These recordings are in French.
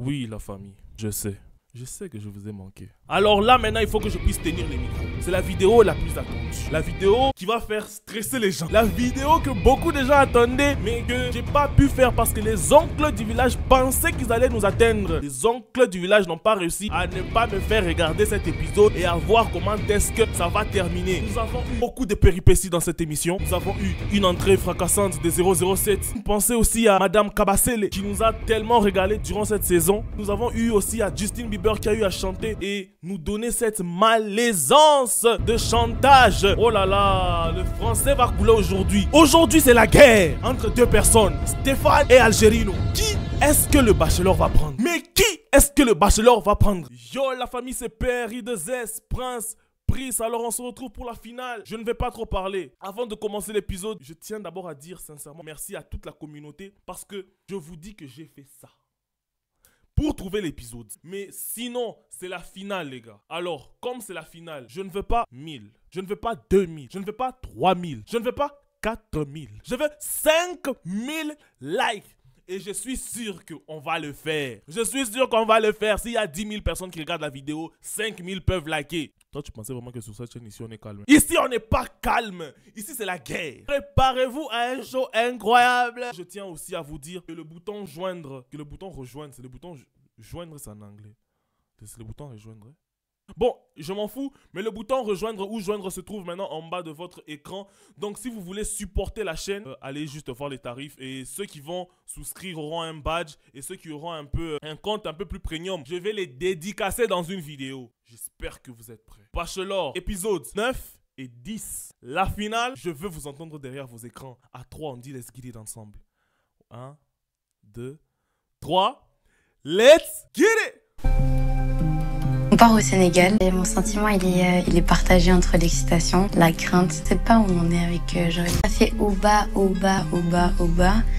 Oui, la famille, je sais. Je sais que je vous ai manqué. Alors là, maintenant, il faut que je puisse tenir les micros. C'est la vidéo la plus attendue. La vidéo qui va faire stresser les gens. La vidéo que beaucoup de gens attendaient, mais que j'ai pas pu faire parce que les oncles du village pensaient qu'ils allaient nous atteindre. Les oncles du village n'ont pas réussi à ne pas me faire regarder cet épisode et à voir comment est-ce que ça va terminer. Nous avons eu beaucoup de péripéties dans cette émission. Nous avons eu une entrée fracassante de 007. Pensez aussi à Madame Kabasele qui nous a tellement régalé durant cette saison. Nous avons eu aussi à Justin Bieber qui a eu à chanter et nous donner cette malaisance de chantage. Oh là là, le français va couler aujourd'hui. Aujourd'hui, c'est la guerre entre deux personnes, Stéphane et Algerino. Qui est-ce que le bachelor va prendre? Mais qui est-ce que le bachelor va prendre? Yo, la famille, c'est Père, I2S, Prince, Pris. Alors on se retrouve pour la finale. Je ne vais pas trop parler. Avant de commencer l'épisode, je tiens d'abord à dire sincèrement merci à toute la communauté parce que je vous dis que j'ai fait ça pour trouver l'épisode. Mais sinon, c'est la finale, les gars. Alors, comme c'est la finale, je ne veux pas 1000. Je ne veux pas 2000. Je ne veux pas 3000. Je ne veux pas 4000. Je veux 5000 likes. Et je suis sûr qu'on va le faire. Je suis sûr qu'on va le faire. S'il y a 10 000 personnes qui regardent la vidéo, 5000 peuvent liker. Toi, tu pensais vraiment que sur cette chaîne, ici, on est calme? Ici, on n'est pas calme. Ici, c'est la guerre. Préparez-vous à un show incroyable. Je tiens aussi à vous dire que le bouton joindre, que le bouton rejoindre, c'est le bouton joindre, c'est en anglais. C'est le bouton rejoindre. Bon, je m'en fous, mais le bouton rejoindre ou joindre se trouve maintenant en bas de votre écran. Donc, si vous voulez supporter la chaîne, allez juste voir les tarifs. Et ceux qui vont souscrire auront un badge. Et ceux qui auront un compte un peu plus premium, je vais les dédicacer dans une vidéo. J'espère que vous êtes prêts. Bachelor, épisode 9 et 10. La finale, je veux vous entendre derrière vos écrans. À 3, on dit let's get it ensemble. 1, 2, 3. Let's get it! On part au Sénégal et mon sentiment il est partagé entre l'excitation, la crainte. Je sais pas où on est avec Joël. Ça fait au bas,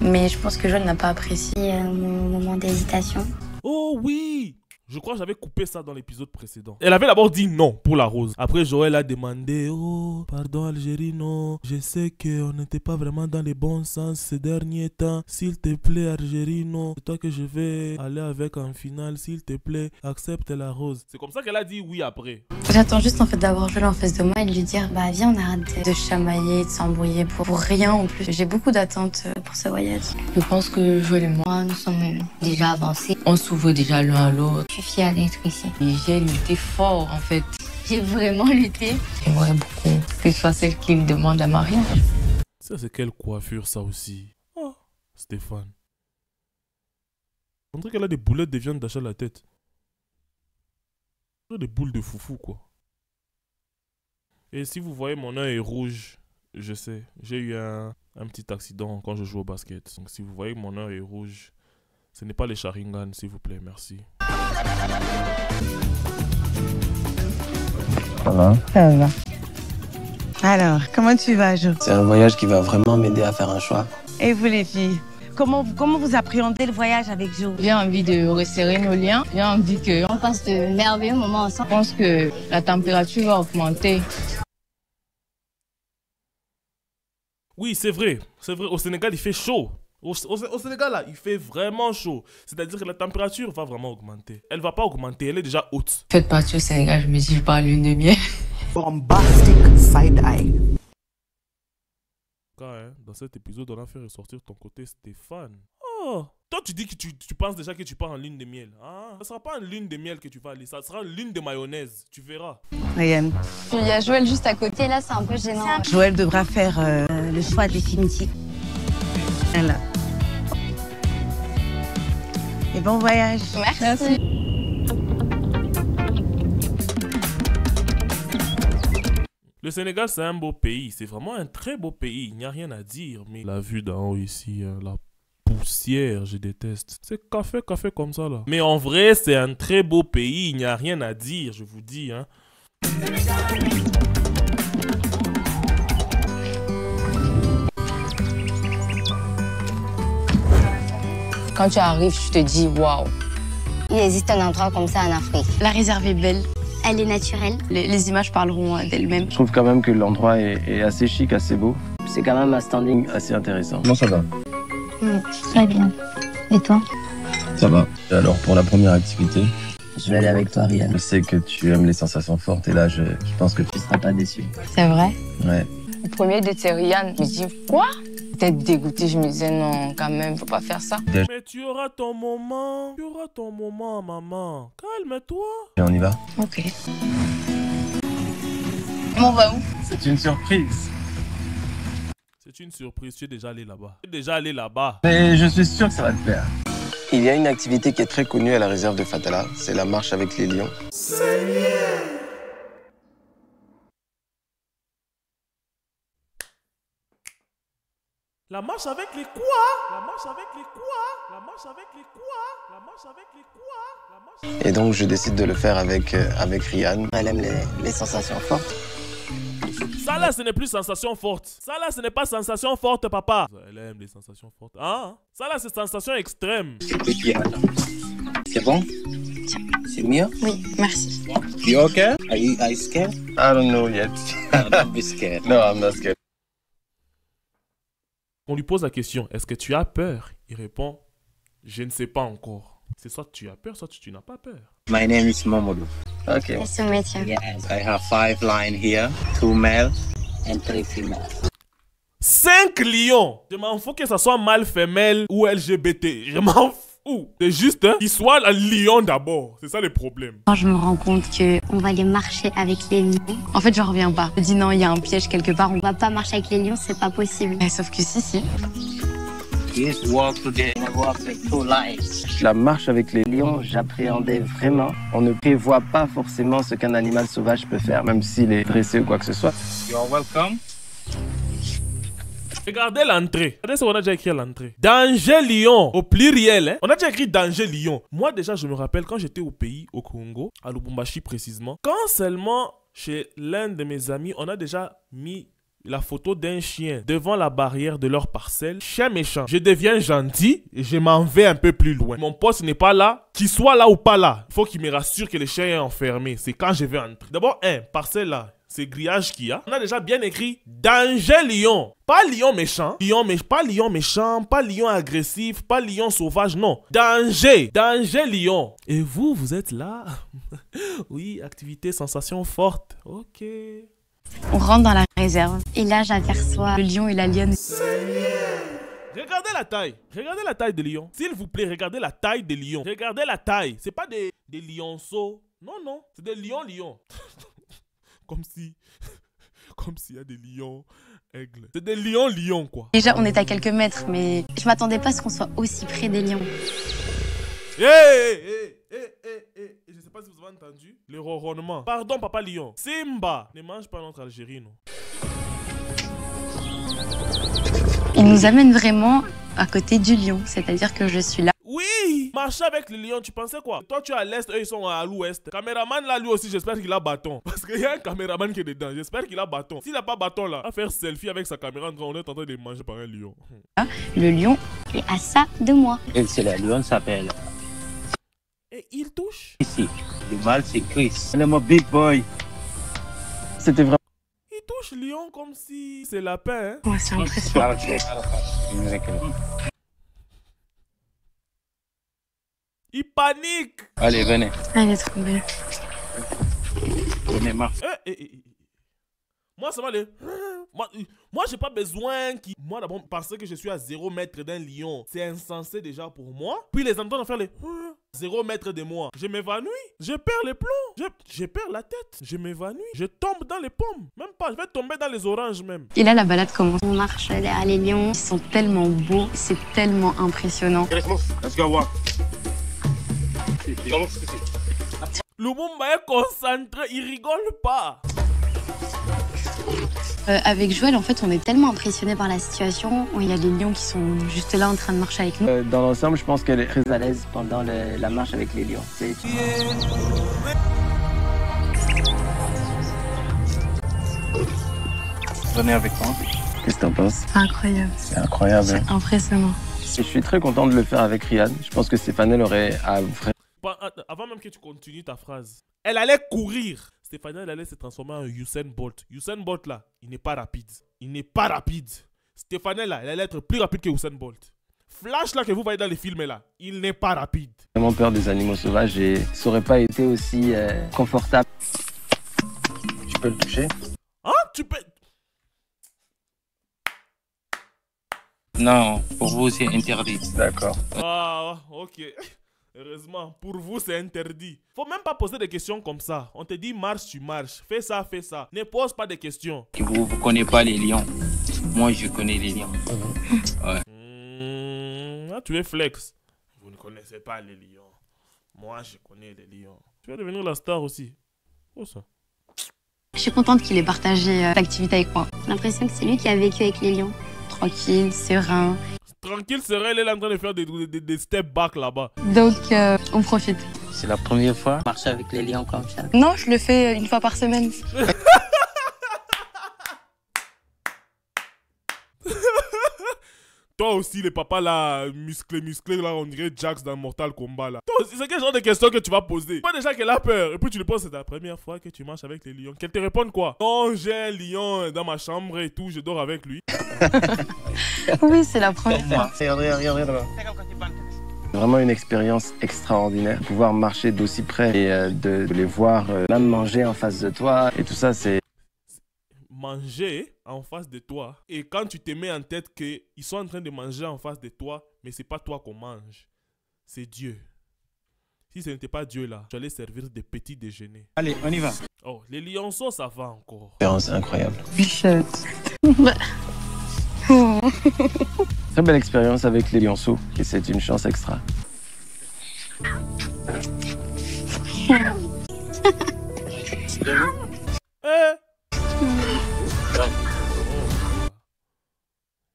mais je pense que Joël n'a pas apprécié mon moment d'hésitation. Oh oui! Je crois que j'avais coupé ça dans l'épisode précédent. Elle avait d'abord dit non pour la rose. Après, Joël a demandé, oh, pardon Algerino, je sais qu'on n'était pas vraiment dans les bons sens ces derniers temps. S'il te plaît Algerino, c'est toi que je vais aller avec en finale. S'il te plaît, accepte la rose. C'est comme ça qu'elle a dit oui après. J'attends juste en fait d'avoir Joël en face de moi et de lui dire, bah viens on arrête de chamailler, de s'embrouiller pour rien en plus. J'ai beaucoup d'attentes pour ce voyage. Je pense que Joël et moi, nous sommes déjà avancés. On s'ouvre déjà l'un à l'autre. Je suis fière d'être ici. Et j'ai lutté fort en fait. J'ai vraiment lutté. J'aimerais beaucoup que ce soit celle qui me demande la mariage. Ça c'est quelle coiffure ça aussi. Oh, Stéphane. On dirait qu'elle a des boulettes de viande d'achat à la tête. Des boules de foufou quoi. Et si vous voyez mon œil est rouge, je sais. J'ai eu un petit accident quand je joue au basket. Donc si vous voyez mon œil est rouge, ce n'est pas les Sharingan s'il vous plaît, merci. Ça va? Ça va. Alors, comment tu vas, Jo? C'est un voyage qui va vraiment m'aider à faire un choix. Et vous, les filles, comment vous appréhendez le voyage avec Jo? J'ai envie de resserrer nos liens. J'ai envie qu'on passe de merveilleux moments ensemble. Je pense que la température va augmenter. Oui, c'est vrai. C'est vrai. Au Sénégal, il fait chaud. Au Sénégal, là, il fait vraiment chaud. C'est-à-dire que la température va vraiment augmenter. Elle va pas augmenter, elle est déjà haute. Faites partie au Sénégal, je me dis, je parle lune de miel. Bombastic side-eye. Dans cet épisode, on a fait ressortir ton côté Stéphane. Oh, toi, tu dis que tu penses déjà que tu pars en lune de miel. Ah, ça sera pas en lune de miel que tu vas aller. Ça sera une lune de mayonnaise. Tu verras. Rien. Il y a Joël juste à côté, là, c'est un peu gênant. Joël devra faire le choix définitif. Voilà. Et bon voyage. Merci. Le Sénégal, c'est un beau pays. C'est vraiment un très beau pays. Il n'y a rien à dire. Mais la vue d'en haut ici, la poussière, je déteste. C'est café comme ça, là. Mais en vrai, c'est un très beau pays. Il n'y a rien à dire, je vous dis, hein. Quand tu arrives, tu te dis, waouh. Il existe un endroit comme ça en Afrique. La réserve est belle. Elle est naturelle. Les images parleront d'elles-mêmes. Je trouve quand même que l'endroit est assez chic, assez beau. C'est quand même un standing assez intéressant. Comment ça va? Très bien. Et toi? Ça va. Alors, pour la première activité, Je vais aller avec toi, Ryan. je sais que tu aimes les sensations fortes et là, je pense que Tu seras pas déçu. C'est vrai. Ouais. Le premier de Ryan, je me dis quoi? Peut-être dégoûté, je me disais non, quand même, faut pas faire ça. Mais tu auras ton moment. Tu auras ton moment, maman. Calme-toi. Et on y va? Ok. On va où? C'est une surprise. C'est une surprise, tu es déjà allé là-bas. Tu es déjà allé là-bas. Mais je suis sûr que ça va te plaire. Il y a une activité qui est très connue à la réserve de Fatala, c'est la marche avec les lions. La marche avec les quoi? La marche avec les quoi? La marche avec les quoi? La marche avec les quoi? La marche... Et donc je décide de le faire avec Ryan. Elle aime les sensations fortes. Ça là, ce n'est plus sensation forte. Ça là, ce n'est pas sensation forte, papa. Elle aime les sensations fortes. Hein? Ça là, c'est sensation extrême. C'est bon? C'est mieux? Oui, merci. You okay? Are you scared? I don't know yet. Don't be scared. No, I'm not scared. On lui pose la question, est-ce que tu as peur? Il répond, je ne sais pas encore. C'est soit tu as peur, soit tu n'as pas peur. My name is Mamadou. Ok. Et ce métier. Yes, I have 5 lions here, 2 male and 3 female. 5 lions! Je m'en fous que ça soit mâle, femelle ou LGBT. Je m'en fous. C'est juste qu'il soit un lion d'abord. C'est ça le problème. Quand je me rends compte qu'on va aller marcher avec les lions, en fait, je reviens pas. Je me dis non, il y a un piège quelque part. On va pas marcher avec les lions, c'est pas possible. Mais sauf que si. This walk today, I walk with 2 lions. La marche avec les lions, j'appréhendais vraiment. On ne prévoit pas forcément ce qu'un animal sauvage peut faire, même s'il est dressé ou quoi que ce soit. You are welcome. Regardez l'entrée. Regardez ce qu'on a déjà écrit à l'entrée. Danger lion. Au pluriel, hein. On a déjà écrit danger lion. Moi, déjà, je me rappelle quand j'étais au pays, au Congo, à Lubumbashi précisément, quand seulement chez l'un de mes amis, on a déjà mis la photo d'un chien devant la barrière de leur parcelle. Chien méchant. Je deviens gentil et je m'en vais un peu plus loin. Mon poste n'est pas là. Qu'il soit là ou pas là, il faut qu'il me rassure que le chien est enfermé. C'est quand je vais entrer. D'abord, parcelle là. C'est grillage qu'il y a. On a déjà bien écrit danger lion. Pas lion méchant. Pas lion méchant. Pas lion agressif. Pas lion sauvage. Non. Danger. Danger lion. Et vous, vous êtes là. Oui, activité, sensation forte. Ok. On rentre dans la réserve. Et là, j'aperçois le lion et la lionne. Regardez la taille. Regardez la taille des lions. S'il vous plaît, regardez la taille des lions. Regardez la taille. C'est pas des lionceaux. Non, non. C'est des lions. Comme s'il y a des lions aigles. C'est des lions, quoi. Déjà, on est à quelques mètres, mais je m'attendais pas à ce qu'on soit aussi près des lions. Je sais pas si vous avez entendu le ronronnement. Pardon, papa lion. Simba, ne mange pas notre Algérie, non. Il nous amène vraiment à côté du lion, c'est-à-dire que je suis là. Oui, marcher avec les lions, tu pensais quoi? Toi, tu es à l'est, eux, ils sont à l'ouest. Caméraman, là, lui aussi, j'espère qu'il a bâton. Parce qu'il y a un caméraman qui est dedans. J'espère qu'il a bâton. S'il n'a pas bâton, là, à faire selfie avec sa caméra, on est en train de manger par un lion. Le lion est à ça de moi. Et c'est le lion s'appelle Et il touche? ici. Le mâle c'est Chris. Le big boy. C'était vraiment... Il touche lion comme si c'est lapin, hein? Ouais, c'est impressionnant. Il panique! Allez, venez. Elle est trop belle. Venez, marche. Moi, ça va aller. Moi, j'ai pas besoin qui. Moi, d'abord, parce que je suis à 0 mètre d'un lion, c'est insensé déjà pour moi. Puis les entendre faire les 0 mètre de moi. Je m'évanouis. Je perds les plombs. Je perds la tête. Je m'évanouis. Je tombe dans les pommes. Même pas. Je vais tomber dans les oranges même. Et là, la balade commence. On marche derrière les lions. Ils sont tellement beaux. C'est tellement impressionnant. Let's go walk. Lumumba est concentré. Il rigole pas. Avec Joël, en fait, on est tellement impressionnés par la situation. Il y a les lions qui sont juste là en train de marcher avec nous. Dans l'ensemble, je pense qu'elle est très à l'aise pendant la marche avec les lions. Venez avec moi. Qu'est-ce que t'en penses? C'est incroyable. C'est incroyable. C'est impressionnant. Et je suis très content de le faire avec Ryan. Je pense que Stéphane aurait à vrai. Avant même que tu continues ta phrase, elle allait courir. Stéphanie, elle allait se transformer en Usain Bolt. Usain Bolt, là, il n'est pas rapide. Il n'est pas rapide. Stéphanie, là, elle allait être plus rapide que Usain Bolt. Flash là que vous voyez dans les films là, il n'est pas rapide. J'ai vraiment peur des animaux sauvages et ça aurait pas été aussi confortable. Je peux le toucher? Hein? Tu peux... Non, pour vous, c'est interdit. D'accord. Ah, ok. Heureusement, pour vous, c'est interdit. Faut même pas poser des questions comme ça. On te dit marche, tu marches. Fais ça, fais ça. Ne pose pas de questions. Vous ne connaissez pas les lions. Moi, je connais les lions. Ouais. Ah, tu es flex. Vous ne connaissez pas les lions. Moi, je connais les lions. Tu vas devenir la star aussi. Oh ça. Je suis contente qu'il ait partagé l'activité avec moi. J'ai l'impression que c'est lui qui a vécu avec les lions. Tranquille, serein. Tranquille, serein, elle est là en train de faire des step back là-bas. Donc, on profite. C'est la première fois que je marche avec les lions comme ça. Non, je le fais une fois par semaine. Toi aussi, les papas là, musclés là, on dirait Jax dans Mortal Kombat là. Toi aussi, c'est quel genre de question que tu vas poser? Pas déjà qu'elle a peur. Et puis tu lui poses, c'est la première fois que tu marches avec les lions. Qu'elle te réponde quoi? Non, j'ai un lion dans ma chambre et tout, je dors avec lui. Oui, c'est la première fois. Regarde. Vraiment une expérience extraordinaire. Pouvoir marcher d'aussi près et de les voir même manger en face de toi et tout ça, c'est... Manger en face de toi. Et quand tu te mets en tête qu'ils sont en train de manger en face de toi, mais c'est pas toi qu'on mange. C'est Dieu. Si ce n'était pas Dieu là, tu allais servir des petits déjeuners. Allez, on y va. Oh, les lionceaux, ça va encore. Expérience incroyable. Bichette. Très belle expérience avec les lionceaux et c'est une chance extra.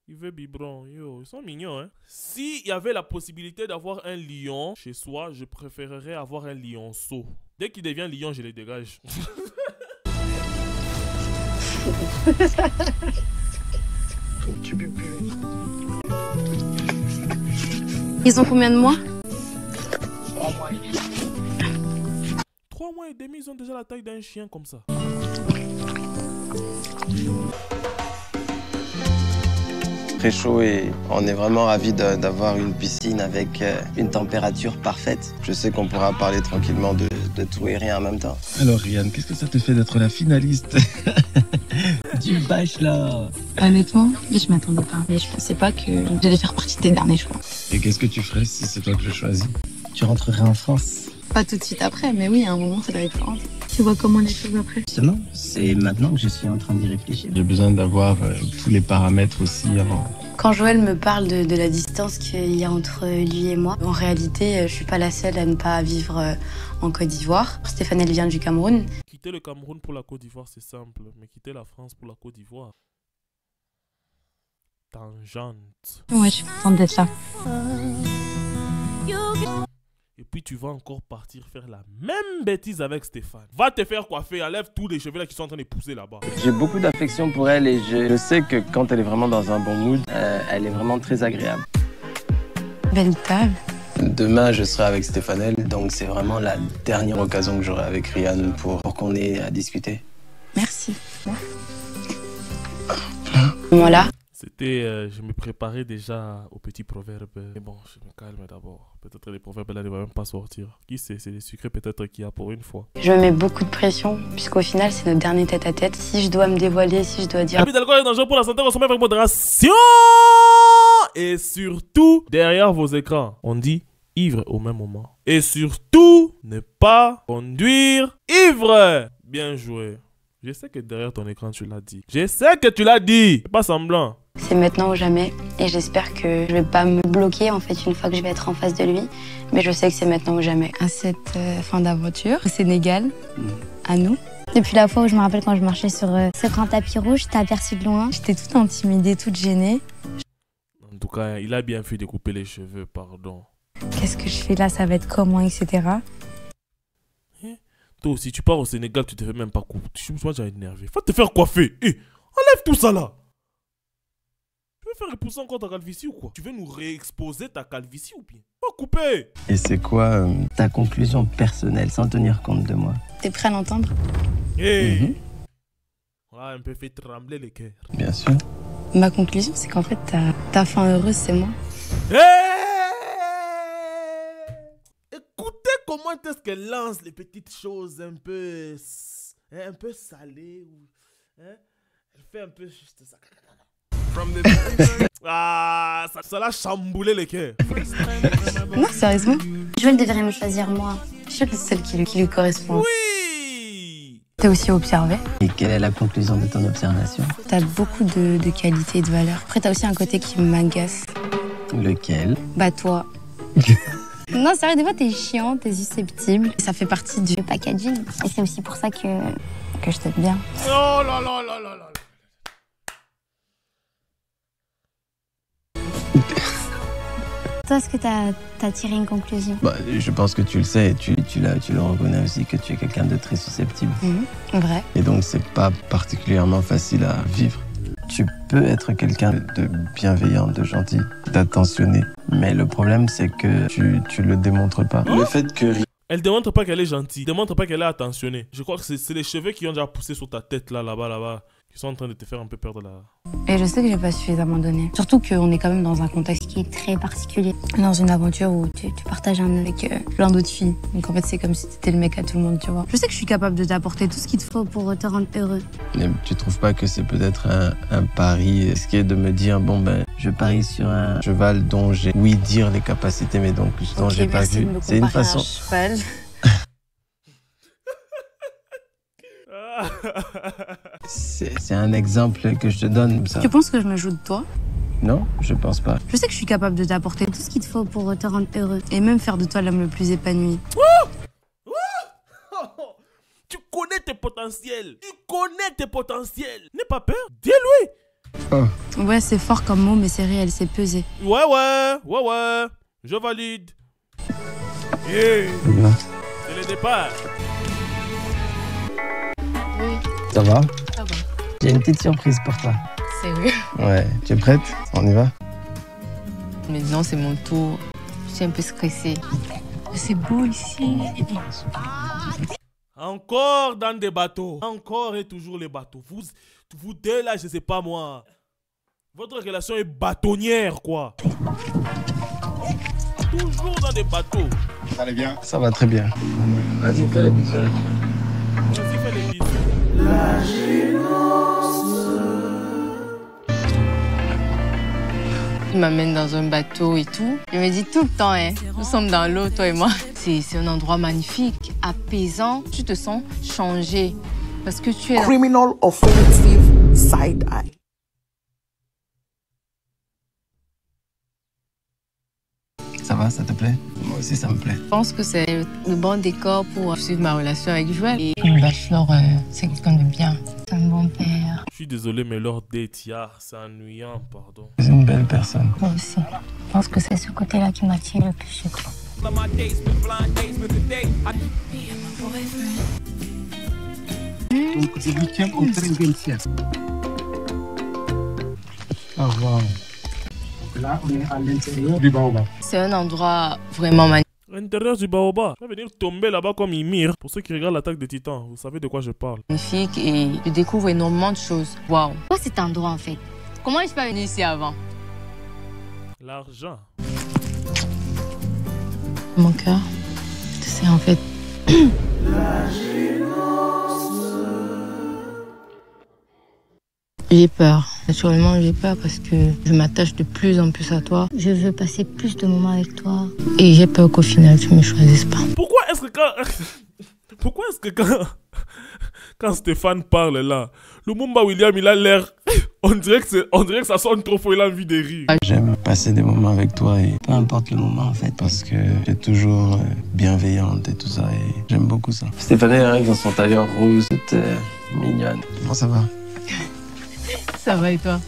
Il veut biberon, yo, ils sont mignons, hein. S'il y avait la possibilité d'avoir un lion chez soi, je préférerais avoir un lionceau. Dès qu'il devient lion, je les dégage. Ils ont combien de mois? 3 mois et demi, ils ont déjà la taille d'un chien comme ça. Très chaud et on est vraiment ravis d'avoir une piscine avec une température parfaite. Je sais qu'on pourra parler tranquillement de tout et rien en même temps. Alors Rian, qu'est-ce que ça te fait d'être la finaliste du bachelor? Honnêtement, je m'attendais pas. Mais je pensais pas que j'allais faire partie des derniers choix. Et qu'est-ce que tu ferais si c'est toi que je choisis? Tu rentrerais en France? Pas tout de suite après, mais oui, à un moment, ça doit être France. Tu vois comment les choses après? Justement, c'est maintenant que je suis en train d'y réfléchir. J'ai besoin d'avoir tous les paramètres aussi avant. Quand Joël me parle de la distance qu'il y a entre lui et moi, en réalité, je suis pas la seule à ne pas vivre en Côte d'Ivoire. Stéphane, elle vient du Cameroun. Quitter le Cameroun pour la Côte d'Ivoire, c'est simple. Mais quitter la France pour la Côte d'Ivoire... Tangente. Ouais, je suis contente d'être là. Et puis tu vas encore partir faire la même bêtise avec Stéphane. Va te faire coiffer, enlève tous les cheveux là qui sont en train de pousser là-bas. J'ai beaucoup d'affection pour elle et je sais que quand elle est vraiment dans un bon mood, elle est vraiment très agréable. Belle table. Demain, je serai avec Stéphanelle, donc c'est vraiment la dernière occasion que j'aurai avec Rian pour qu'on ait à discuter. Merci. Voilà. C'était, je me préparais déjà aux petits proverbes. Mais bon, je me calme d'abord. Peut-être les proverbes là ne vont même pas sortir. Qui sait, c'est des secrets peut-être qu'il y a pour une fois. Je me mets beaucoup de pression, puisqu'au final, c'est notre dernier tête-à-tête. Si je dois me dévoiler, si je dois dire... L'abus d'alcool est dangereux pour la santé, consommez avec modération. Et surtout, derrière vos écrans, on dit ivre au même moment. Et surtout, ne pas conduire ivre. Bien joué. Je sais que derrière ton écran, tu l'as dit. Je sais que tu l'as dit. Pas semblant. C'est maintenant ou jamais. Et j'espère que je vais pas me bloquer, en fait, une fois que je vais être en face de lui. Mais je sais que c'est maintenant ou jamais. À cette fin d'aventure au Sénégal, à nous. Depuis la fois où je me rappelle quand je marchais sur ce grand tapis rouge, je t'ai aperçu de loin. J'étais toute intimidée, toute gênée. En tout cas, il a bien fait de couper les cheveux, pardon. Qu'est-ce que je fais là? Ça va être comment, etc. Toi aussi, tu pars au Sénégal, tu te fais même pas couper. Je me suis déjà énervé. Faut te faire coiffer. Enlève tout ça là. Tu veux faire repousser encore ta calvitie ou quoi? Tu veux nous réexposer ta calvitie ou bien? Pas couper. Et c'est quoi ta conclusion personnelle sans tenir compte de moi? T'es prêt à l'entendre? On a un peu fait trembler les cœurs. Bien sûr. Ma conclusion, c'est qu'en fait, ta fin heureuse, c'est moi. Écoutez comment est-ce qu'elle lance les petites choses un peu salées. Elle fait un peu juste ça. Ah, ça l'a chamboulé le cœur. Non, sérieusement. Joël devrait me choisir moi. Je suis celle qui lui correspond. Oui. T'es aussi observé. Et quelle est la conclusion de ton observation? T'as beaucoup de qualités et de valeurs. Après, t'as aussi un côté qui m'agace. Lequel? Bah, toi. Non, sérieux, des fois, t'es chiant, t'es susceptible. Ça fait partie du packaging. Et c'est aussi pour ça que je t'aime bien. Oh là là là là là. Toi, est-ce que t'as tiré une conclusion? Bah, je pense que tu le sais, tu le reconnais aussi que tu es quelqu'un de très susceptible. Vrai. Et donc, c'est pas particulièrement facile à vivre. Tu peux être quelqu'un de bienveillant, de gentil, d'attentionné. Mais le problème, c'est que tu le démontres pas. Le fait que Elle démontre pas qu'elle est gentille, démontre pas qu'elle est attentionnée. Je crois que c'est les cheveux qui ont déjà poussé sur ta tête là-bas, qui sont en train de te faire un peu perdre la... Et je sais que j'ai pas suffisamment donné. Surtout qu'on est quand même dans un contexte qui est très particulier. Dans une aventure où tu partages un avec plein d'autres filles. Donc en fait, c'est comme si t'étais le mec à tout le monde, tu vois. Je sais que je suis capable de t'apporter tout ce qu'il te faut pour te rendre heureux. Mais tu trouves pas que c'est peut-être un pari, ce qui est de me dire, bon ben, je parie sur un cheval dont j'ai oui dire les capacités, mais donc dont j'ai pas vu. C'est une façon... C'est un exemple que je te donne. Ça. Tu penses que je me joue de toi? Non, je pense pas. Je sais que je suis capable de t'apporter tout ce qu'il te faut pour te rendre heureux. Et même faire de toi l'homme le plus épanoui. Tu connais tes potentiels. N'aie pas peur. Dis-lui. Ouais, c'est fort comme mot, mais c'est réel, c'est pesé. Ouais. Je valide. Hey. C'est le départ. Ça va? Ça va. J'ai une petite surprise pour toi. Sérieux? Ouais, tu es prête? On y va? Maintenant, c'est mon tour. Je suis un peu stressée. C'est beau ici. Encore dans des bateaux. Encore et toujours les bateaux. Vous deux là, je sais pas moi. Votre relation est bâtonnière, quoi. Toujours dans des bateaux. Ça allait bien? Ça va très bien. Vas-y, fais les bisous. Vas-y, fais les bisous. La gênance. Il m'amène dans un bateau et tout. Il me dit tout le temps, hein, nous sommes dans l'eau, toi et moi. C'est un endroit magnifique, apaisant. Tu te sens changé parce que tu es... Criminal offensive side eye. Ça va, ça te plaît? Moi aussi, ça me plaît. Je pense que c'est le bon décor pour suivre ma relation avec Joël. Et le bachelor, c'est quelqu'un de bien. C'est un bon père. Je suis désolé, mais leur date, c'est ennuyant, pardon. C'est une belle personne. Moi aussi. Je pense que c'est ce côté-là qui m'attire le plus chez toi. Donc, du 8e au 13e. Ah, wow. Là, on est à l'intérieur du baobab. C'est un endroit vraiment magnifique. L'intérieur du baobab. Je vais venir tomber là-bas comme Ymir. Pour ceux qui regardent l'attaque des titans, vous savez de quoi je parle. Et je découvre énormément de choses. Waouh. Quoi cet endroit en fait? Comment je suis pas venue ici avant? L'argent. Mon cœur, tu sais en fait. La gênance. J'ai peur. Naturellement, j'ai peur parce que je m'attache de plus en plus à toi. Je veux passer plus de moments avec toi. Et j'ai peur qu'au final, tu me choisisses pas. Pourquoi est-ce que quand Stéphane parle là, Lumumba William, il a l'air... On dirait que ça sonne trop fort, il a envie de rire. J'aime passer des moments avec toi et peu importe le moment en fait, parce que tu es toujours bienveillante et tout ça et j'aime beaucoup ça. Stéphanie arrive dans son tailleur rose, toute mignonne. Comment ça va? Ça va et toi?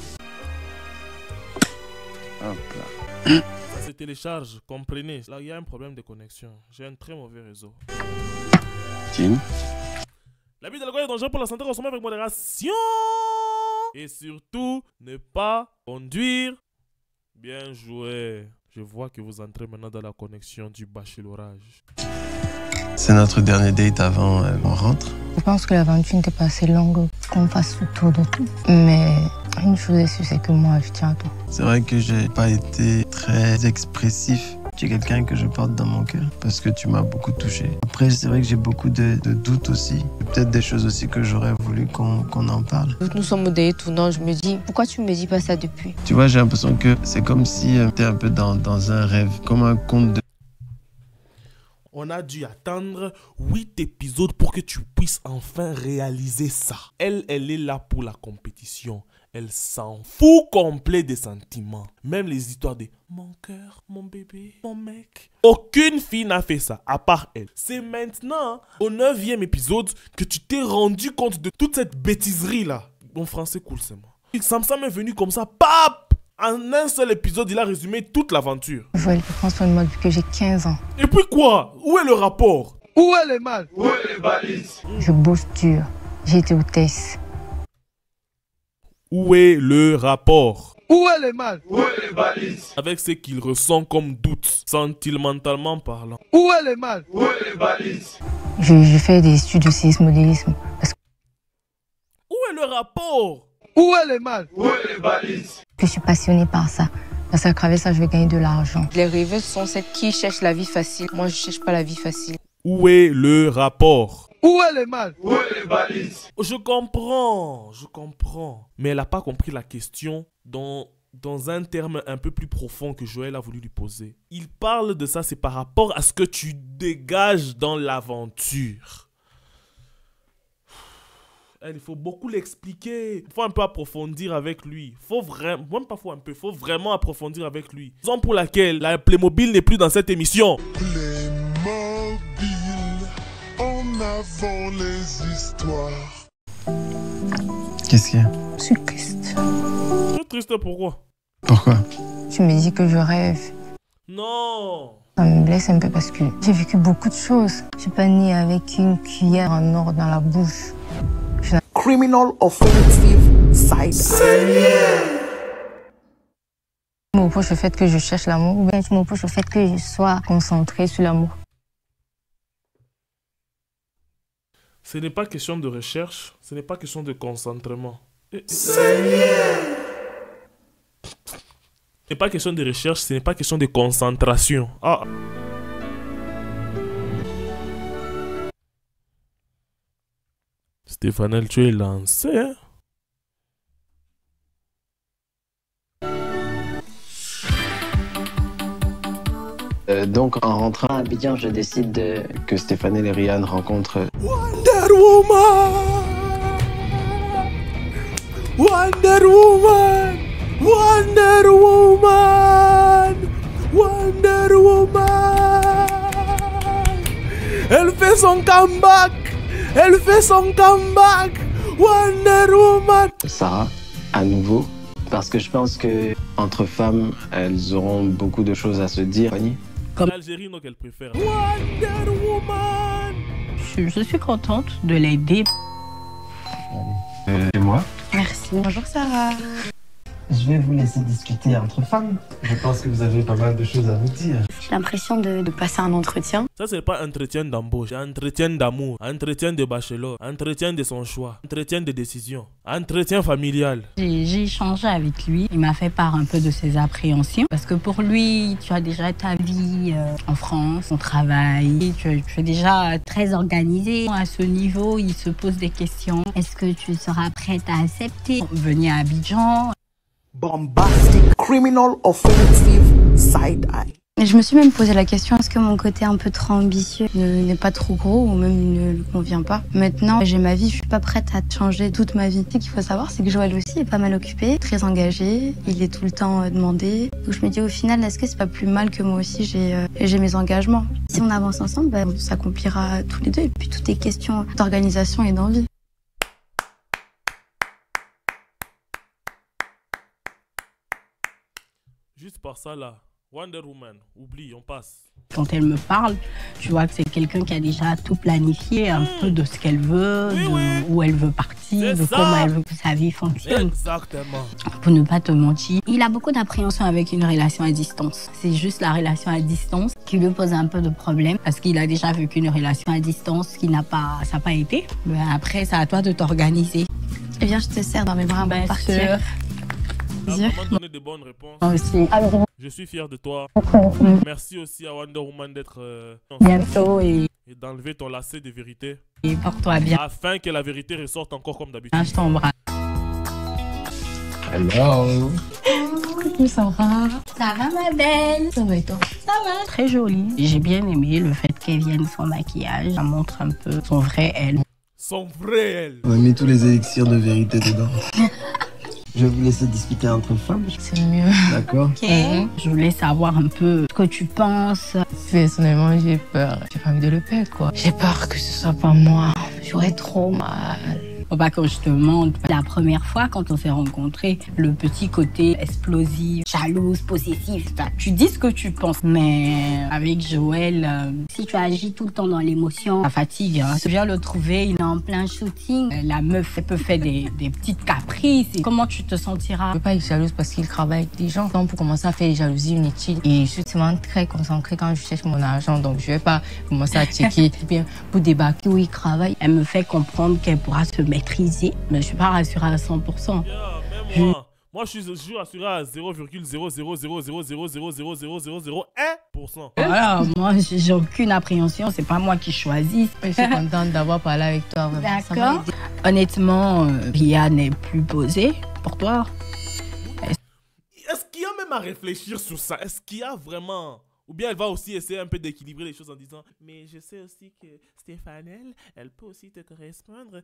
Hop là. Ça se télécharge, comprenez. Là, il y a un problème de connexion. J'ai un très mauvais réseau. Tim? L'abus d'alcool est dangereux pour la santé, consommer avec modération. Et surtout, ne pas conduire. Bien joué. Je vois que vous entrez maintenant dans la connexion du bachelorage. C'est notre dernier date avant on rentre. Je pense que l'aventure n'était pas assez longue qu'on fasse le tour de tout. Mais Une chose est sûre, c'est que moi, je tiens à toi. C'est vrai que j'ai pas été très expressif. Tu es quelqu'un que je porte dans mon cœur parce que tu m'as beaucoup touché. Après, c'est vrai que j'ai beaucoup de doutes aussi. Peut-être des choses aussi que j'aurais voulu qu'on en parle. Nous sommes au deuil tournant, je me dis, pourquoi tu me dis pas ça depuis? Tu vois, j'ai l'impression que c'est comme si tu es un peu dans un rêve, comme un conte de... On a dû attendre 8 épisodes pour que tu puisses enfin réaliser ça. Elle est là pour la compétition. Elle s'en fout complet des sentiments. Même les histoires de mon cœur, mon bébé, mon mec. Aucune fille n'a fait ça, à part elle. C'est maintenant, au 9e épisode, que tu t'es rendu compte de toute cette bêtiserie là. Mon français cool, c'est moi. Samsam est venu comme ça, pap! En un seul épisode, il a résumé toute l'aventure. Joël, prends soin de moi depuis que j'ai 15 ans. Et puis quoi? Où est le rapport? Où est le mal? Où est les balises? Je bosse dur. J'ai été hôtesse. Où est le rapport? Où est le mal? Où est les balises? Avec ce qu'il ressent comme doute, sentimentalement parlant. Où est le mal? Où est les balises? Je fais des études de séismodélisme. Où est le rapport? Où est le mal? Où est les balises? Je suis passionnée par ça. Parce qu'à travers ça, je vais gagner de l'argent. Les rêveuses sont celles qui cherchent la vie facile. Moi, je cherche pas la vie facile. Où est le rapport? Où est le mal? Où est les balises? Je comprends. Mais elle n'a pas compris la question dans un terme un peu plus profond que Joël a voulu lui poser. Il parle de ça, c'est par rapport à ce que tu dégages dans l'aventure. Il faut beaucoup l'expliquer. Il faut un peu approfondir avec lui. Faut vraiment approfondir avec lui. Raison pour laquelle la Playmobil n'est plus dans cette émission. Playmobil, en avant les histoires. Qu'est-ce qu'il y a? Je suis triste. Tu es triste pourquoi? Pourquoi? Tu me dis que je rêve. Non. Ça me blesse un peu parce que j'ai vécu beaucoup de choses. Je suis pas née avec une cuillère en or dans la bouche. Criminal offensive side. Tu me reproches le fait que je cherche l'amour ou bien tu me reproches le fait que je sois concentrée sur l'amour. Ce n'est pas question de recherche, ce n'est pas question de concentrement. Ce n'est pas question de recherche, ce n'est pas question de concentration. Ah. Stéphane, tu es lancé, hein? Donc, en rentrant à Abidjan, je décide que Stéphane et Rian rencontrent... Wonder Woman! Wonder Woman! Wonder Woman! Wonder Woman! Elle fait son comeback! Elle fait son comeback! Wonder Woman! Sarah, à nouveau, parce que je pense que entre femmes, elles auront beaucoup de choses à se dire. Comme l'Algérie, donc elle préfère. Wonder Woman! Je suis contente de l'aider. Et moi? Merci. Bonjour Sarah. Je vais vous laisser discuter entre femmes. Je pense que vous avez pas mal de choses à vous dire. J'ai l'impression de passer un entretien. Ça, c'est pas entretien d'embauche, c'est entretien d'amour, entretien de bachelor, entretien de son choix, entretien de décision, entretien familial. J'ai échangé avec lui. Il m'a fait part un peu de ses appréhensions. Parce que pour lui, tu as déjà ta vie en France, ton travail. Tu es déjà très organisé. À ce niveau, il se pose des questions. Est-ce que tu seras prête à accepter venir à Abidjan? Bombastic, criminal offensive side eye. Et je me suis même posé la question, est-ce que mon côté un peu trop ambitieux n'est pas trop gros ou même ne lui convient pas? Maintenant, j'ai ma vie, je suis pas prête à changer toute ma vie. Ce qu'il faut savoir, c'est que Joël aussi est pas mal occupé, très engagé, il est tout le temps demandé. Donc je me dis au final, est-ce que c'est pas plus mal que moi aussi j'ai mes engagements? Si on avance ensemble, on s'accomplira tous les deux. Et puis tout est question d'organisation et d'envie. Juste par ça là, Wonder Woman, oublie, on passe. Quand elle me parle, tu vois que c'est quelqu'un qui a déjà tout planifié, un peu de ce qu'elle veut, où elle veut partir, de comment elle veut que sa vie fonctionne. Exactement. Pour ne pas te mentir, il a beaucoup d'appréhension avec une relation à distance. C'est juste la relation à distance qui lui pose un peu de problème parce qu'il a déjà vécu une relation à distance qui n'a pas été. Mais après, c'est à toi de t'organiser. Eh bien, je te sers dans mes bras avant de partir. Tu as vraiment donné de bonnes réponses. Moi aussi. Je suis fier de toi. Merci aussi à Wonder Woman d'être bientôt et d'enlever ton lacet de vérité. Et porte-toi bien. Afin que la vérité ressorte encore comme d'habitude. Je t'embrasse. Hello. Coucou, ça va? Ça va, ma belle? Ça va et toi? Ça va. Très jolie. J'ai bien aimé le fait qu'elle vienne sans maquillage. Ça montre un peu son vrai elle. Son vrai elle. On a mis tous les élixirs de vérité dedans. Je vais vous laisser discuter entre femmes. C'est mieux. D'accord. Okay. Je voulais savoir un peu ce que tu penses. Personnellement, j'ai peur. J'ai pas envie de le perdre, quoi. J'ai peur que ce soit pas moi. J'aurais trop mal. Oh bah, quand je te demande, la première fois quand on s'est rencontrés, le petit côté explosif, jalouse, possessif, tu dis ce que tu penses. Mais avec Joël, si tu agis tout le temps dans l'émotion, ça fatigue. Hein. Je viens le trouver, il est en plein shooting. La meuf, elle peut faire des petites caprices. Et comment tu te sentiras? Je peux pas être jalouse parce qu'il travaille avec des gens. Donc pour commencer à faire des jalousies inutiles. Et je suis vraiment très concentrée quand je cherche mon argent. Donc je vais pas commencer à checker bien pour débarquer où il travaille. Elle me fait comprendre qu'elle pourra se maîtriser, mais je suis pas rassurée à 100%. Yeah, moi, je suis rassurée à 0,00000000001%. Voilà, moi, j'ai aucune appréhension. C'est pas moi qui choisis. Je suis contente d'avoir parlé avec toi. D'accord. Honnêtement, Ria n'est plus posée pour toi. Est-ce qu'il y a même à réfléchir sur ça? Est-ce qu'il y a vraiment... Ou bien elle va aussi essayer un peu d'équilibrer les choses en disant « Mais je sais aussi que Stéphanelle, elle peut aussi te correspondre. »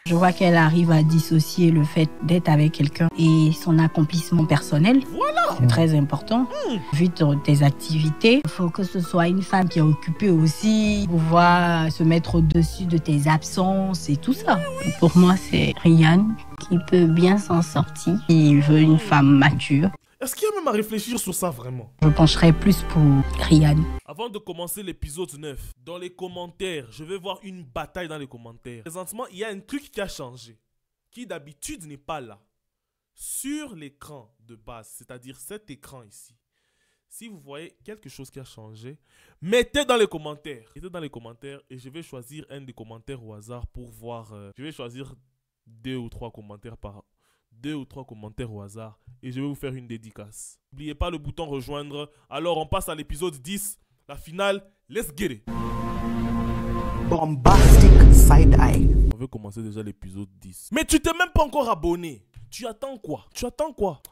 Je vois qu'elle arrive à dissocier le fait d'être avec quelqu'un et son accomplissement personnel. Voilà. C'est très important. Vu tes activités, il faut que ce soit une femme qui est occupée aussi, pouvoir se mettre au-dessus de tes absences et tout ça. Pour moi, c'est Ryan qui peut bien s'en sortir. Il veut une femme mature. Est-ce qu'il y a même à réfléchir sur ça vraiment? Je pencherais plus pour Ryan. Avant de commencer l'épisode 9, dans les commentaires, je vais voir une bataille dans les commentaires. Présentement, il y a un truc qui a changé, qui d'habitude n'est pas là. Sur l'écran de base, c'est-à-dire cet écran ici. Si vous voyez quelque chose qui a changé, mettez dans les commentaires. Mettez dans les commentaires et je vais choisir un des commentaires au hasard pour voir. Je vais choisir 2 ou 3 commentaires au hasard et je vais vous faire une dédicace. N'oubliez pas le bouton rejoindre. Alors on passe à l'épisode 10, la finale. Let's get it. Bombastic side eye. On veut commencer déjà l'épisode 10. Mais tu t'es même pas encore abonné. Tu attends quoi?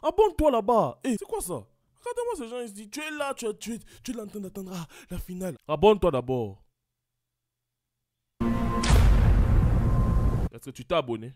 Abonne-toi là-bas. Hey, c'est quoi ça? Regardez-moi ces gens, ils se disent tu es là, tu es en train d'attendre la finale. Abonne-toi d'abord. Est-ce que tu t'es abonné?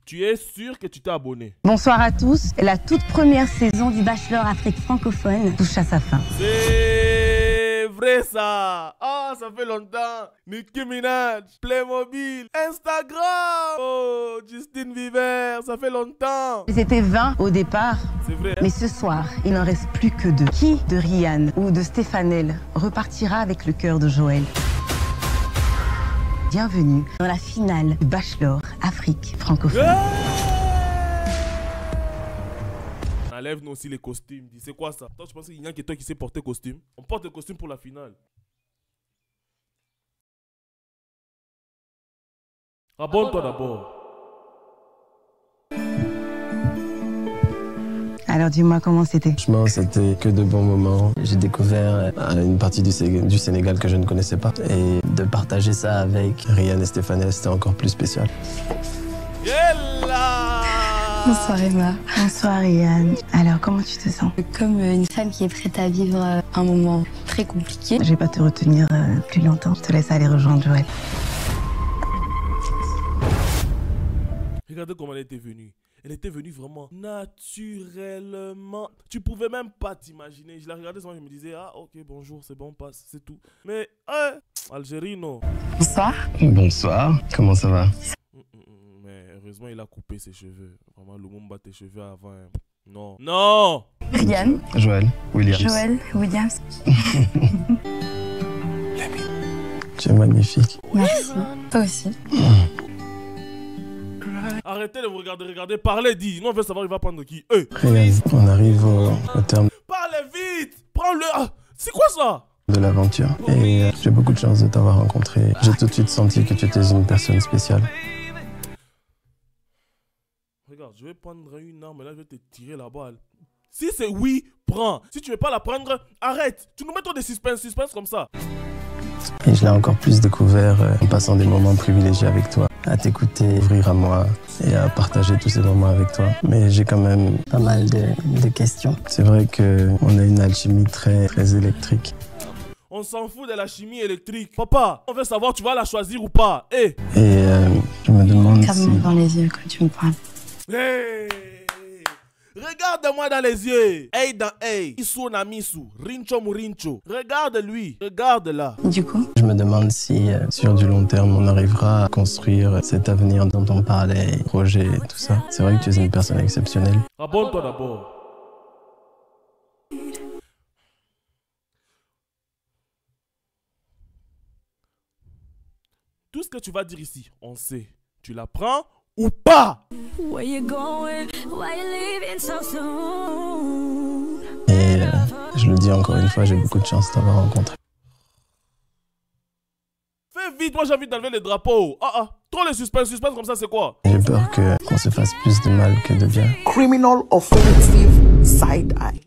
Tu es sûr que tu t'es abonné? Bonsoir à tous. La toute première saison du Bachelor Afrique francophone touche à sa fin. C'est vrai ça. Ah, ça fait longtemps. Nicki Minaj, Playmobil, Instagram. Oh, Justine Bieber, ça fait longtemps. Ils étaient 20 au départ. C'est vrai. Mais ce soir, il n'en reste plus que 2. Qui de Ryan ou de Stéphanelle repartira avec le cœur de Joël? Bienvenue dans la finale du Bachelor Afrique francophone. Enlève-nous aussi les costumes. Dis, c'est quoi ça? Toi, tu penses qu'il y a que toi qui sais porter costume? On porte le costume pour la finale. Abonne-toi d'abord. Alors dis-moi comment c'était. Franchement, c'était que de bons moments. J'ai découvert une partie du Sénégal que je ne connaissais pas. Et de partager ça avec Ryan et Stéphanelle, c'était encore plus spécial. Bonsoir Emma. Bonsoir Ryan. Alors comment tu te sens? Comme une femme qui est prête à vivre un moment très compliqué. Je vais pas te retenir plus longtemps. Je te laisse aller rejoindre Joël. Regardez comment elle était venue. Elle était venue vraiment naturellement. Tu pouvais même pas t'imaginer. Je la regardais souvent, je me disais, ah ok, bonjour, c'est bon, on passe, c'est tout. Mais, Algérie, non. Bonsoir. Bonsoir, comment ça va? Mais heureusement, il a coupé ses cheveux. Vraiment, le monde bat tes cheveux avant. Non. Non. Ryan. Joël Williams. Joël Williams. Tu es magnifique. Merci. Toi aussi. Arrêtez de vous regarder, parlez, dis. Nous on veut savoir il va prendre qui. Ryan, on arrive au terme. Parlez vite. Prends-le. Ah, c'est quoi ça? de l'aventure. Et j'ai beaucoup de chance de t'avoir rencontré. J'ai tout de suite senti que tu étais une personne spéciale. Regarde, je vais prendre une arme et là je vais te tirer la balle. Si c'est oui, prends. Si tu veux pas la prendre, arrête. Tu nous mets trop de suspense comme ça. Et je l'ai encore plus découvert en passant des moments privilégiés avec toi, à t'écouter, ouvrir à moi et à partager tous ces moments avec toi. Mais j'ai quand même pas mal de questions. C'est vrai qu'on a une alchimie très électrique. On s'en fout de la chimie électrique. Papa, on veut savoir tu vas la choisir ou pas. Hey. Et je me demande Regarde-moi dans les yeux quand tu me parles. Hey. Regarde-moi dans les yeux. Hey dans hey. Isu na misu. Rincho murincho. Regarde-lui. Regarde-la. Du coup, je me demande si sur du long terme on arrivera à construire cet avenir dont on parlait, projet et tout ça. C'est vrai que tu es une personne exceptionnelle. Abonne-toi d'abord. Tout ce que tu vas dire ici, on sait. Tu la prends ou pas? Et je le dis encore une fois, j'ai beaucoup de chance de t'avoir rencontré. Fais vite, moi j'ai envie d'enlever les drapeaux. Trop les suspense comme ça, c'est quoi? J'ai peur qu'on se fasse plus de mal que de bien. Criminal offensive side eye.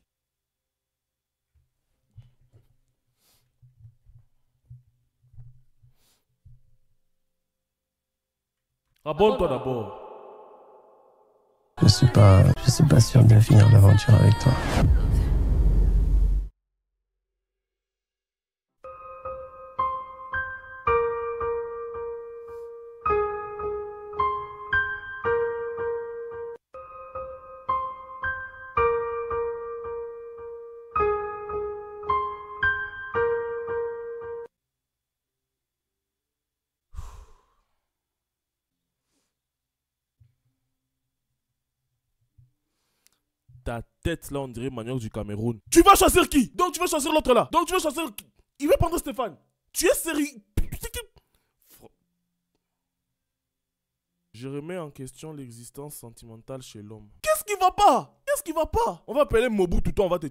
Abonne-toi d'abord. Je suis pas sûr de finir l'aventure avec toi. Ta tête là, on dirait manioc du Cameroun. Tu vas choisir qui? Donc tu vas choisir l'autre là. Donc tu vas choisir... Il va prendre Stéphane. Tu es sérieux? Je remets en question l'existence sentimentale chez l'homme. Qu'est-ce qui va pas? Qu'est-ce qui va pas? On va appeler Mobu tout le temps, on va te...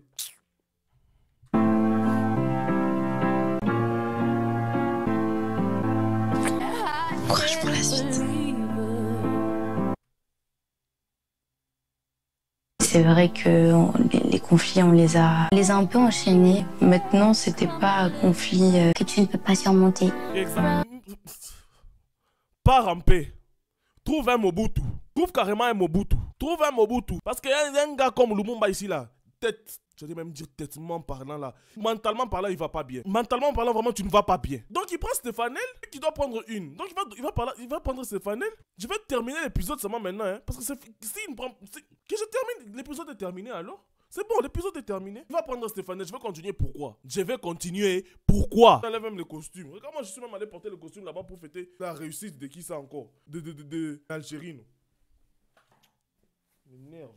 courage pour la suite. C'est vrai que les conflits, on les a un peu enchaînés. Maintenant, c'était pas un conflit que tu ne peux pas surmonter. Exact. Pars en paix. Trouve un Mobutu. Trouve carrément un Mobutu. Trouve un Mobutu. Parce qu'il y a un gars comme Lumumba ici là. Tête. Je vais même dire têtement parlant là. Mentalement parlant, il va pas bien. Mentalement parlant, vraiment, tu ne vas pas bien. Donc il prend Stéphanel qui doit prendre une. Donc il va prendre Stéphanel. Je vais terminer l'épisode seulement maintenant. Hein, parce que si il prend... Que je termine, l'épisode est terminé alors. C'est bon, l'épisode est terminé. Il va prendre Stéphanel, je vais continuer pourquoi. Je vais continuer pourquoi. J'enlève même le costume. Regarde, moi je suis même allé porter le costume là-bas pour fêter la réussite de qui ça encore. Algérie. M'énerve.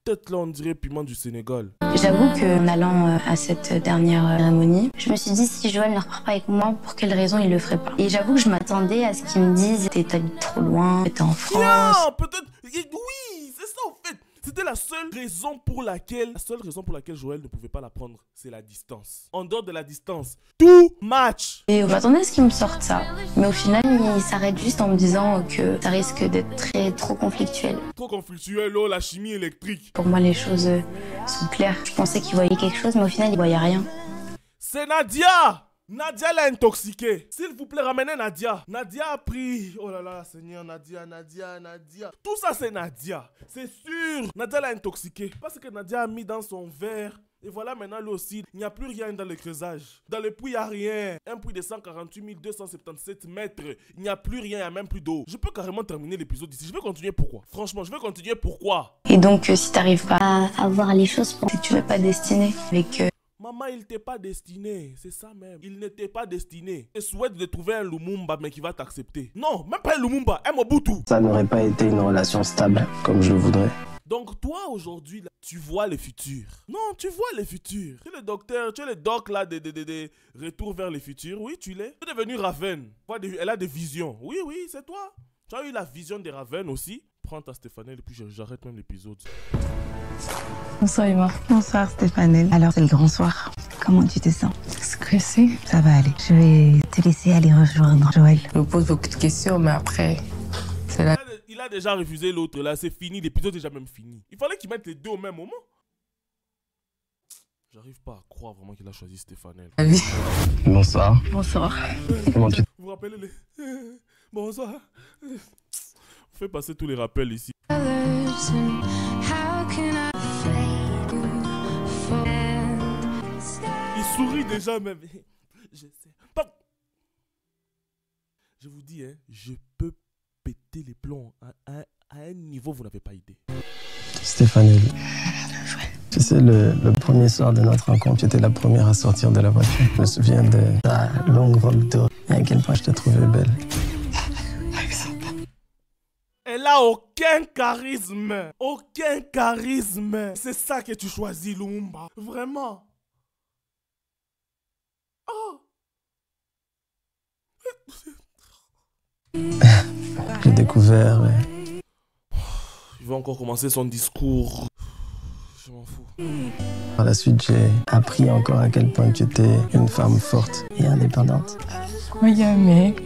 Tête là, on dirait piment du Sénégal. J'avoue qu'en allant à cette dernière cérémonie, je me suis dit si Joël ne repart pas avec moi, pour quelle raison il le ferait pas. Et j'avoue que je m'attendais à ce qu'il me dise t'habites trop loin, t'es en France. Non, peut-être. Oui, c'est ça en fait. C'était la seule raison pour laquelle Joël ne pouvait pas la prendre, c'est la distance. En dehors de la distance, tout match. Et on m'attendait à ce qu'il me sorte ça. Mais au final, il s'arrête juste en me disant que ça risque d'être trop conflictuel. Trop conflictuel, oh, la chimie électrique. Pour moi, les choses sont claires. Je pensais qu'il voyait quelque chose, mais au final, il voyait rien. C'est Nadia! Nadia l'a intoxiqué. S'il vous plaît, ramenez Nadia. Nadia a pris... Oh là là, Seigneur, Nadia. Tout ça, c'est Nadia. C'est sûr. Nadia l'a intoxiqué. Parce que Nadia a mis dans son verre. Et voilà, maintenant, lui aussi, il n'y a plus rien dans le creusage. Dans le puits, il n'y a rien. Un puits de 148 277 mètres. Il n'y a plus rien, il n'y a même plus d'eau. Je peux carrément terminer l'épisode ici. Je vais continuer pourquoi. Franchement, je vais continuer pourquoi. Et donc, si tu n'arrives pas à voir les choses, c'est que tu n'es pas destiné avec... Maman, il t'est pas destiné, c'est ça même. Il ne t'est pas destiné. Je souhaite de trouver un Lumumba, mais qui va t'accepter. Non, même pas un Lumumba, un Mobutu. Ça n'aurait pas été une relation stable, comme je le voudrais. Donc toi, aujourd'hui, tu vois le futur. Non, tu vois le futur. Tu es le docteur, tu es le doc là de Retour vers le futur. Oui, tu l'es. Tu es devenu Raven. Elle a des visions. Oui, c'est toi. Tu as eu la vision des Raven aussi. Prends ta Stéphanel et puis j'arrête même l'épisode. Bonsoir Emma. Bonsoir Stéphanel. Alors c'est le grand soir. Comment tu te sens? stressée. Ça va aller. Je vais te laisser aller rejoindre Joël. Je me pose beaucoup de questions, mais après, c'est là. Il a déjà refusé l'autre, là, c'est fini, l'épisode est déjà même fini. Il fallait qu'il mette les deux au même moment. J'arrive pas à croire vraiment qu'il a choisi Stéphanel. Bonsoir. Bonsoir. Comment tu... Vous rappelez les... Bonsoir. On fait passer tous les rappels ici. Il sourit déjà même. Je sais. Je vous dis, hein, je peux péter les plombs à un niveau, vous n'avez pas idée. Stéphanel. Tu sais, le premier soir de notre rencontre, tu étais la première à sortir de la voiture. Je me souviens de ta longue robe d'or et à quel point je te trouvais belle. Elle a aucun charisme. Aucun charisme. C'est ça que tu choisis, Lumumba. Vraiment. Oh. J'ai découvert... Il va encore commencer son discours. Je m'en fous. Par la suite, j'ai appris encore à quel point tu étais une femme forte et indépendante. Oui, mais...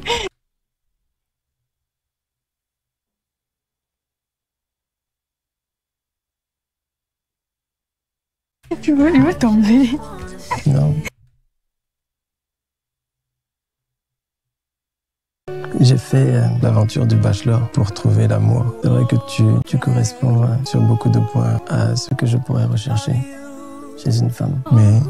Tu veux, il va tomber. Non. J'ai fait l'aventure du bachelor pour trouver l'amour. C'est vrai que tu corresponds sur beaucoup de points à ce que je pourrais rechercher chez une femme. Mais...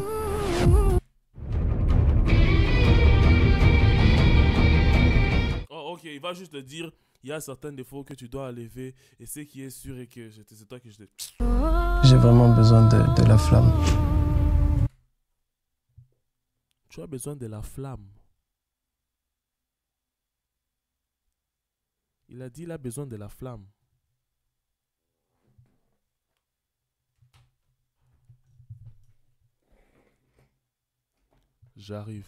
Oh, ok, il va juste te dire, il y a certains défauts que tu dois enlever et ce qui est sûr est que c'est toi que je t'ai... J'ai vraiment besoin de la flamme. Tu as besoin de la flamme. Il a dit qu'il a besoin de la flamme. J'arrive.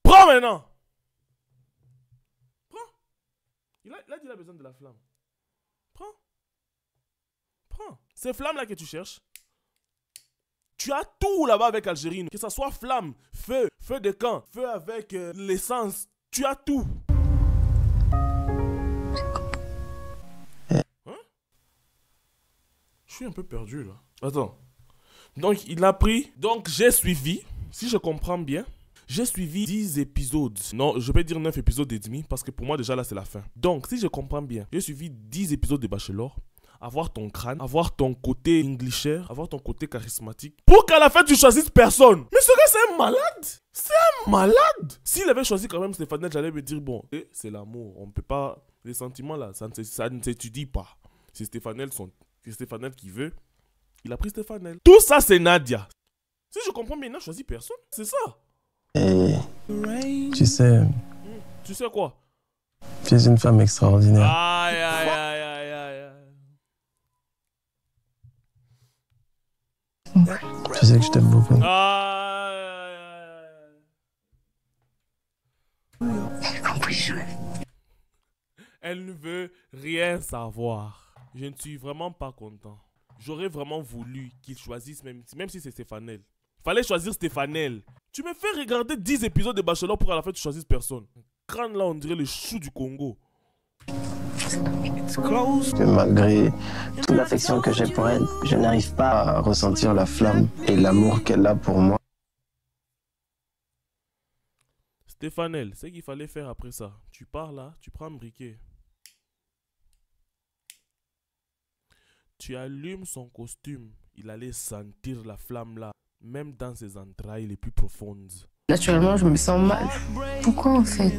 Prends maintenant. Prends. Il a dit qu'il a besoin de la flamme. Prends. Prends. Ces flammes-là que tu cherches, tu as tout là-bas avec Algérine. Que ce soit flamme, feu, feu de camp, feu avec l'essence. Tu as tout. Hein? Je suis un peu perdu là. Attends. Donc il a pris... Donc j'ai suivi, si je comprends bien, j'ai suivi 10 épisodes. Non, je vais dire 9 épisodes et demi parce que pour moi déjà là c'est la fin. Donc si je comprends bien, j'ai suivi 10 épisodes de Bachelor. Avoir ton crâne, avoir ton côté Englisher, avoir ton côté charismatique. Pour qu'à la fin tu choisisses personne. Mais ce gars c'est un malade. C'est un malade. S'il avait choisi quand même Stéphanel, j'allais me dire bon, c'est l'amour. On ne peut pas... Les sentiments là, ça ne s'étudie pas. C'est Stéphanel qui veut. Il a pris Stéphanel. Tout ça c'est Nadia. Si je comprends bien, il n'a choisi personne. C'est ça. Et tu sais... Tu sais quoi? Tu es une femme extraordinaire. Aïe, aïe, aïe, aïe, aïe. Tu sais que je t'aime beaucoup. Elle ne veut rien savoir. Je ne suis vraiment pas content. J'aurais vraiment voulu qu'il choisisse, même si c'est Stéphanel. Fallait choisir Stéphanel. Tu me fais regarder 10 épisodes de Bachelor pour à la fin tu choisisses personne. Crâne là, on dirait le chou du Congo. Que malgré toute l'affection que j'ai pour elle, je n'arrive pas à ressentir la flamme et l'amour qu'elle a pour moi. Stéphanel, c'est qu'il fallait faire après ça. Tu pars là, tu prends un briquet. Tu allumes son costume. Il allait sentir la flamme là, même dans ses entrailles les plus profondes. Naturellement, je me sens mal. Pourquoi en fait?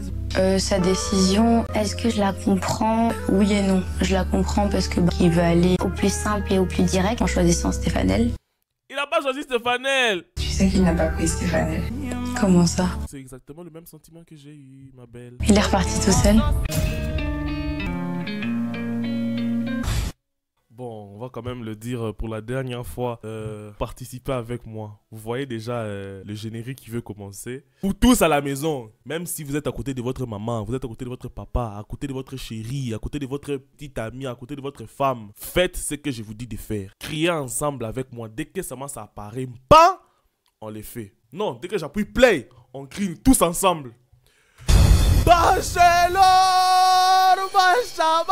Sa décision, est-ce que je la comprends? Oui et non. Je la comprends parce que il veut aller au plus simple et au plus direct en choisissant Stéphanel. Il n'a pas choisi Stéphanel. Tu sais qu'il n'a pas pris Stéphanel. Comment ça? C'est exactement le même sentiment que j'ai eu, ma belle. Il est reparti tout seul. Bon, on va quand même le dire pour la dernière fois. Participez avec moi. Vous voyez déjà le générique qui veut commencer. Vous tous à la maison, même si vous êtes à côté de votre maman, vous êtes à côté de votre papa, à côté de votre chérie, à côté de votre petite amie, à côté de votre femme, faites ce que je vous dis de faire. Criez ensemble avec moi. Dès que ça apparaît, bam, on les fait. Non, dès que j'appuie play, on crie tous ensemble. Barcelone, Barça.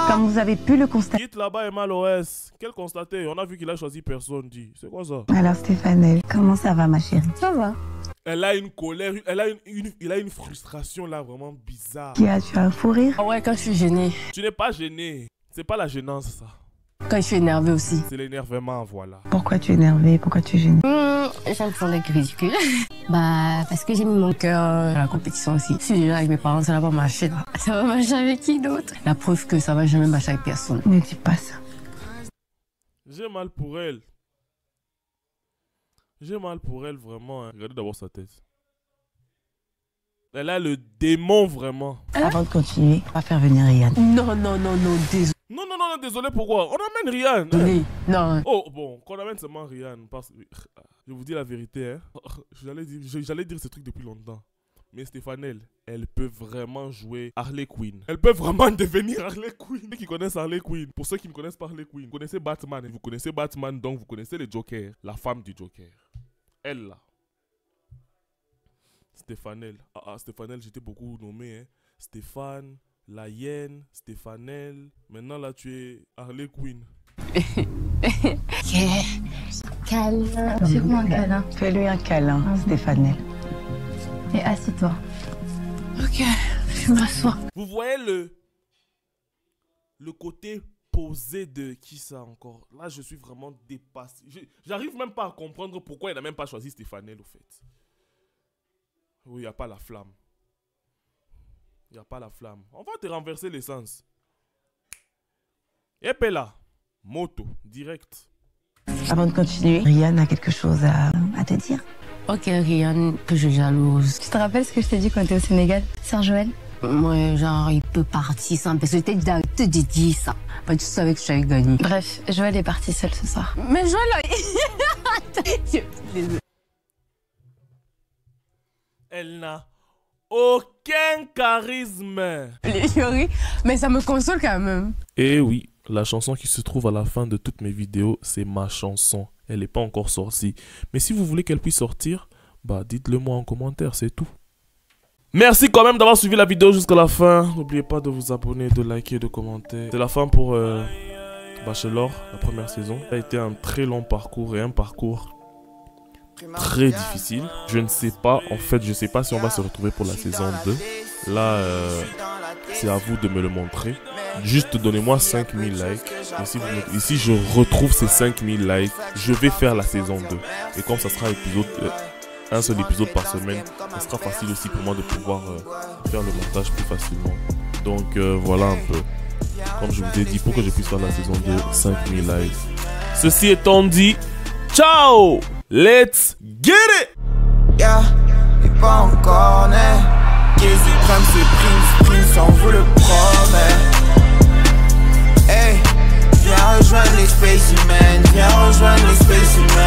Comme vous avez pu le constater. Quitte là-bas et mal OS. Quel constaté? On a vu qu'il a choisi personne, dit. C'est quoi ça? Alors Stéphanelle, comment ça va ma chérie? Ça va. Elle a une colère, elle a une frustration là vraiment bizarre. Tu as un fou rire? Ah ouais, quand je suis gênée. Tu n'es pas gêné. C'est pas la gênance ça. Quand je suis énervée aussi. C'est l'énervement, voilà. Pourquoi tu es énervée? Pourquoi tu es gênée? J'aime ça d'être ridicule. Parce que j'ai mis mon cœur à la compétition aussi. Si je suis avec mes parents, ça va pas marcher. Ça va marcher avec qui d'autre? La preuve que ça va jamais marcher avec personne. Ne dis pas ça. J'ai mal pour elle. J'ai mal pour elle vraiment. Hein. Regardez d'abord sa tête. Elle a le démon vraiment. Avant de continuer, on va faire venir Ryan. Non, désolé. Non, désolé, pourquoi? On amène Ryan. Désolé, non. Oh, bon, qu'on amène seulement Ryan. Parce que, je vous dis la vérité, hein. J'allais dire ce truc depuis longtemps. Mais Stéphanelle, elle peut vraiment jouer Harley Quinn. Elle peut vraiment devenir Harley Quinn. Ceux qui connaissent Harley Quinn, pour ceux qui ne connaissent pas Harley Quinn, vous connaissez Batman. Et vous connaissez Batman, donc vous connaissez le Joker. La femme du Joker. Elle, là. Stéphanelle. Stéphanelle, j'étais beaucoup nommé, hein. Stéphane, la hyène, Stéphanelle. Maintenant, là, tu es Harley Quinn. Câlin. C'est quoi un câlin? Fais-lui un câlin, Stéphanelle. Et assis-toi. Ok, je m'assois. Vous voyez le côté posé de qui ça encore? Là, je suis vraiment dépassé. J'arrive même pas à comprendre pourquoi il n'a même pas choisi Stéphanelle, au fait. Oui, il n'y a pas la flamme. Il n'y a pas la flamme. On va te renverser l'essence. Et puis là, moto, direct. Avant de continuer, Ryan a quelque chose à te dire. Ok, Ryan, que je jalouse. Tu te rappelles ce que je t'ai dit quand t'es au Sénégal, Sœur Joël? Ouais, genre, il peut partir sans parce que je t'ai dit d'arrêter de dire ça. Tu savais que je t'avais gagné. Bref, Joël est partie seule ce soir. Mais Joël, Elle n'a aucun charisme. Les chéris, mais ça me console quand même. Et oui, la chanson qui se trouve à la fin de toutes mes vidéos, c'est ma chanson. Elle n'est pas encore sortie. Mais si vous voulez qu'elle puisse sortir, bah dites-le moi en commentaire, c'est tout. Merci quand même d'avoir suivi la vidéo jusqu'à la fin. N'oubliez pas de vous abonner, de liker, de commenter. C'est la fin pour Bachelor, la première saison. Ça a été un très long parcours et un parcours très difficile. Je ne sais pas, en fait, je ne sais pas si on va se retrouver pour la saison 2. Là, c'est à vous de me le montrer. Juste donnez-moi 5000 likes. Et si je retrouve ces 5000 likes, je vais faire la saison 2. Et comme ça sera un seul épisode par semaine, ça sera facile aussi pour moi de pouvoir faire le montage plus facilement. Donc voilà un peu. Comme je vous ai dit, pour que je puisse faire la saison 2, 5000 likes. Ceci étant dit, ciao! Let's get it! Yeah, et pas encore né. Les suprêmes c'est Prince, on vous le promet. Hey, viens rejoindre les spécimens, viens rejoindre les spécimens.